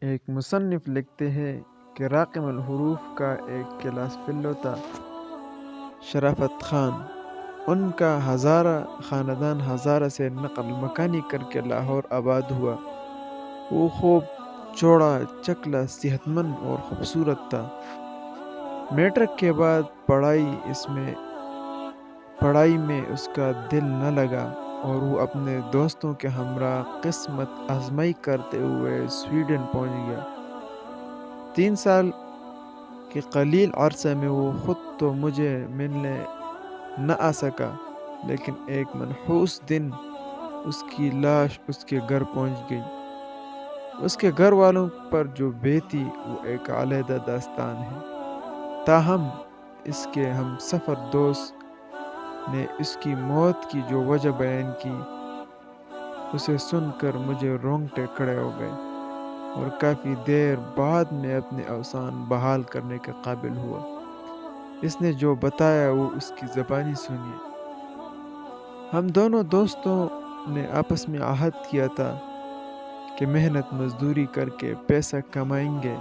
ایک مصنف لکھتے ہیں کہ راقم الحروف کا ایک کلاس فیلو تھا، شرافت خان۔ ان کا ہزارہ خاندان ہزارہ سے نقل مکانی کر کے لاہور آباد ہوا۔ وہ خوب چوڑا چکلا، صحت مند اور خوبصورت تھا۔ میٹرک کے بعد پڑھائی میں اس کا دل نہ لگا اور وہ اپنے دوستوں کے ہمراہ قسمت آزمائی کرتے ہوئے سویڈن پہنچ گیا۔ 3 سال کے قلیل عرصے میں وہ خود تو مجھے ملنے نہ آ سکا، لیکن ایک منحوس دن اس کی لاش اس کے گھر پہنچ گئی۔ اس کے گھر والوں پر جو بیتی وہ ایک علیحدہ داستان ہے۔ تاہم اس کے ہم سفر دوست نے اس کی موت کی جو وجہ بیان کی، اسے سن کر مجھے رونگٹے کھڑے ہو گئے اور کافی دیر بعد میں اپنے اوزان بحال کرنے کے قابل ہوا۔ اس نے جو بتایا وہ اس کی زبانی سنیے۔ ہم دونوں دوستوں نے آپس میں عہد کیا تھا کہ محنت مزدوری کر کے پیسہ کمائیں گے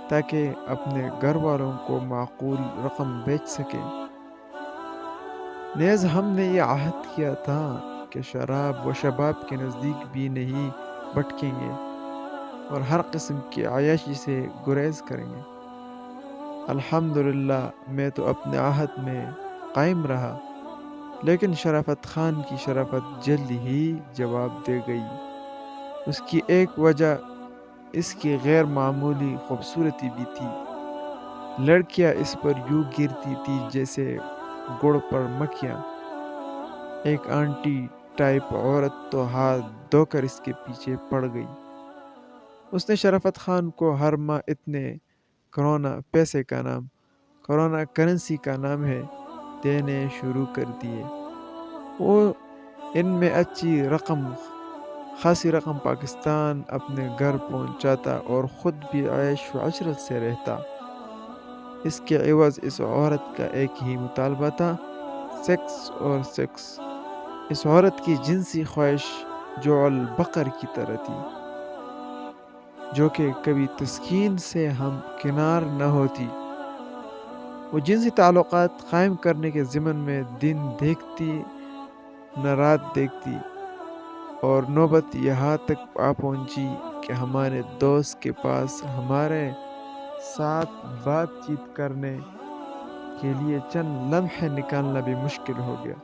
تاکہ اپنے گھر والوں کو معقول رقم بیچ سکیں۔ نیز ہم نے یہ عہد کیا تھا کہ شراب و شباب کے نزدیک بھی نہیں بھٹکیں گے اور ہر قسم کی عیاشی سے گریز کریں گے۔ الحمدللہ میں تو اپنے عہد میں قائم رہا، لیکن شرافت خان کی شرافت جلد ہی جواب دے گئی۔ اس کی ایک وجہ اس کی غیر معمولی خوبصورتی بھی تھی۔ لڑکیاں اس پر یوں گرتی تھی جیسے گڑ پر مکھیاں۔ ایک آنٹی ٹائپ عورت تو ہاتھ دھو کر اس کے پیچھے پڑ گئی۔ اس نے شرافت خان کو ہر ماہ اتنے کرونا پیسے کا نام، کرونا کرنسی کا نام ہے، دینے شروع کر دیے۔ وہ ان میں اچھی خاصی رقم پاکستان اپنے گھر پہنچاتا اور خود بھی عیش و عشرت سے رہتا۔ اس کے عوض اس عورت کا ایک ہی مطالبہ تھا، سیکس اور سیکس۔ اس عورت کی جنسی خواہش جوع البقر کی طرح تھی، جو کہ کبھی تسکین سے ہم کنار نہ ہوتی۔ وہ جنسی تعلقات قائم کرنے کے ضمن میں دن دیکھتی نہ رات دیکھتی، اور نوبت یہاں تک آ پہنچی کہ ہمارے دوست کے پاس ہمارے ساتھ بات چیت کرنے کے لیے چند لمحے نکالنا بھی مشکل ہو گیا۔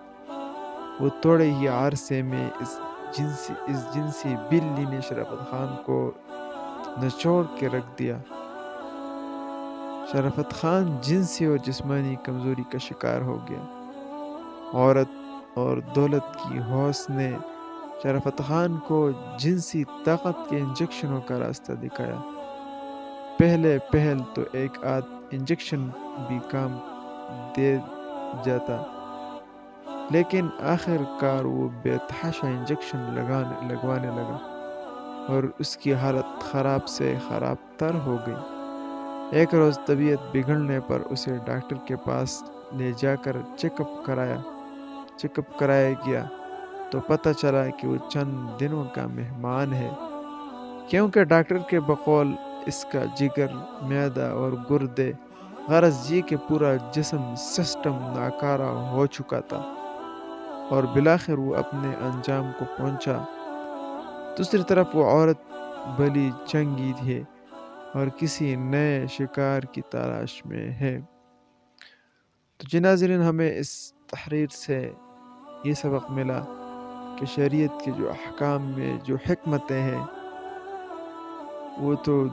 وہ تھوڑے ہی عرصے میں اس جنسی بلی نے شرافت خان کو نچوڑ کے رکھ دیا۔ شرافت خان جنسی اور جسمانی کمزوری کا شکار ہو گیا۔ عورت اور دولت کی ہوس نے شرافت خان کو جنسی طاقت کے انجیکشنوں کا راستہ دکھایا۔ پہل تو ایک آدھ انجیکشن بھی کام دے جاتا، لیکن آخر کار وہ بے تحاشا انجیکشن لگوانے لگا اور اس کی حالت خراب سے خراب تر ہو گئی۔ ایک روز طبیعت بگڑنے پر اسے ڈاکٹر کے پاس لے جا کر چیک اپ کرایا گیا تو پتہ چلا کہ وہ چند دنوں کا مہمان ہے، کیونکہ ڈاکٹر کے بقول اس کا جگر، معدہ اور گردے، غرض یہ کہ پورا جسم سسٹم ناکارہ ہو چکا تھا اور بالآخر وہ اپنے انجام کو پہنچا۔ دوسری طرف وہ عورت بھلی چنگی ہے اور کسی نئے شکار کی تلاش میں ہے۔ تو جی ناظرین، ہمیں اس تحریر سے یہ سبق ملا کہ شریعت کے جو احکام میں جو حکمتیں ہیں وہ تو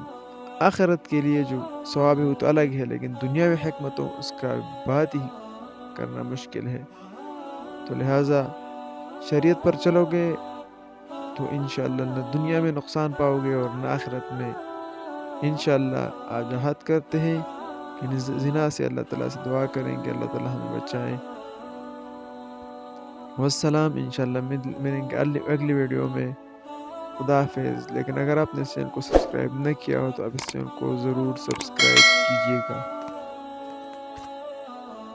آخرت کے لیے جو ثواب ہے وہ تو الگ ہے، لیکن دنیاوی حکمتوں اس کا بات ہی کرنا مشکل ہے۔ تو لہٰذا شریعت پر چلو گے تو انشاءاللہ نہ دنیا میں نقصان پاؤ گے اور نہ آخرت میں۔ انشاءاللہ آج عہد کرتے ہیں کہ زنا سے اللہ تعالیٰ سے دعا کریں گے اللہ تعالیٰ ہمیں بچائیں۔ والسلام، انشاءاللہ ملیں گے اگلی ویڈیو میں۔ خدا حافظ۔ لیکن اگر آپ نے اس چینل کو سبسکرائب نہ کیا ہو تو اب اس چینل کو ضرور سبسکرائب کیجیے گا۔